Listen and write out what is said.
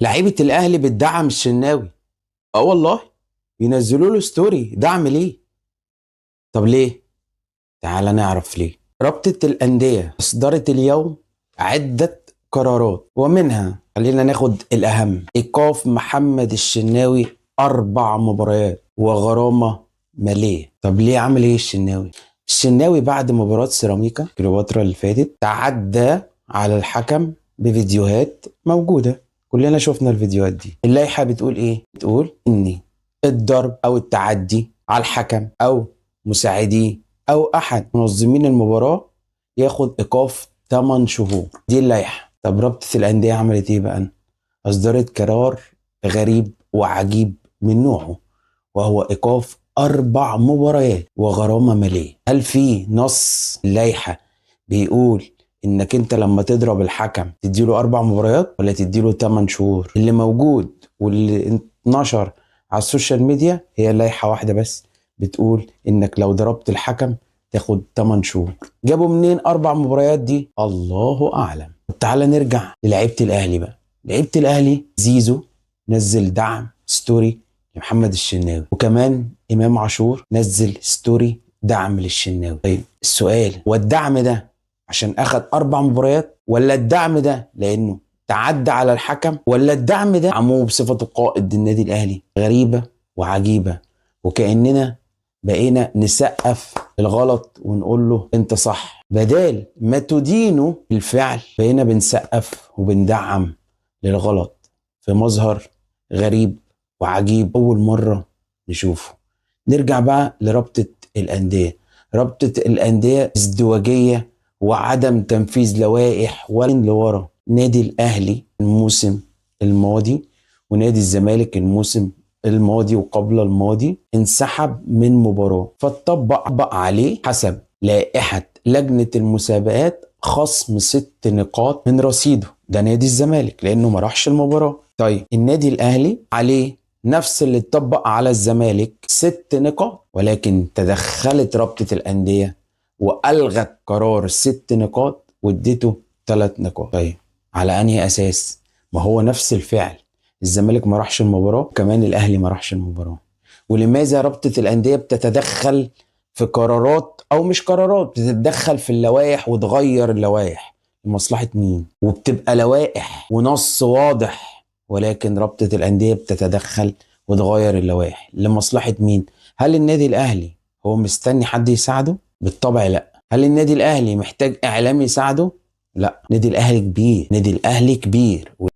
لعيبه الاهلي بتدعم الشناوي. اه والله، ينزلوا له ستوري دعم ليه. طب ليه؟ تعال نعرف ليه. رابطه الانديه اصدرت اليوم عده قرارات، ومنها خلينا ناخد الاهم: ايقاف محمد الشناوي 4 مباريات وغرامه ماليه. طب ليه عمل ايه الشناوي؟ الشناوي بعد مباراه سيراميكا كليوباترا اللي فاتت تعدى على الحكم بفيديوهات موجوده، كلنا شفنا الفيديوهات دي. اللائحه بتقول ايه؟ بتقول ان الضرب او التعدي على الحكم او مساعديه او احد منظمين المباراه ياخد ايقاف 8 شهور. دي اللائحه. طب رابطه الانديه عملت ايه بقى؟ اصدرت قرار غريب وعجيب من نوعه، وهو ايقاف 4 مباريات وغرامه ماليه. هل في نص اللائحه بيقول انك انت لما تضرب الحكم تديله 4 مباريات ولا تديله 8 شهور؟ اللي موجود واللي اتنشر على السوشيال ميديا هي لائحه واحده بس، بتقول انك لو ضربت الحكم تاخد 8 شهور. جابوا منين 4 مباريات دي؟ الله اعلم. طب تعالى نرجع للعيبه الاهلي بقى. لعيبه الاهلي زيزو نزل دعم ستوري لمحمد الشناوي، وكمان امام عاشور نزل ستوري دعم للشناوي. طيب السؤال، هو الدعم ده عشان اخد 4 مباريات، ولا الدعم ده لانه تعدى على الحكم، ولا الدعم ده عموه بصفته قائد النادي الاهلي؟ غريبه وعجيبه، وكاننا بقينا نسقف الغلط ونقول له انت صح، بدال ما تدينه بالفعل بقينا بنسقف وبندعم للغلط. في مظهر غريب وعجيب اول مره نشوفه. نرجع بقى لرابطه الانديه. رابطه الانديه ازدواجيه وعدم تنفيذ لوائح لورا. نادي الاهلي الموسم الماضي ونادي الزمالك الموسم الماضي وقبل الماضي انسحب من مباراة، فاتطبق عليه حسب لائحة لجنة المسابقات خصم 6 نقاط من رصيده. ده نادي الزمالك لانه ما راحش المباراة. طيب النادي الاهلي عليه نفس اللي اتطبق على الزمالك 6 نقاط، ولكن تدخلت رابطة الاندية والغت قرار ال6 نقاط واديته 3 نقاط. طيب على انهي اساس؟ ما هو نفس الفعل، الزمالك ما راحش المباراة وكمان الاهلي ما راحش المباراة. ولماذا رابطة الاندية بتتدخل في قرارات او مش قرارات، بتتدخل في اللوائح وتغير اللوائح؟ لمصلحة مين؟ وبتبقى لوائح ونص واضح، ولكن رابطة الاندية بتتدخل وتغير اللوائح لمصلحة مين؟ هل النادي الاهلي هو مستني حد يساعده؟ بالطبع لا. هل النادي الاهلي محتاج اعلام يساعده؟ لا. نادي الاهلي كبير، نادي الاهلي كبير.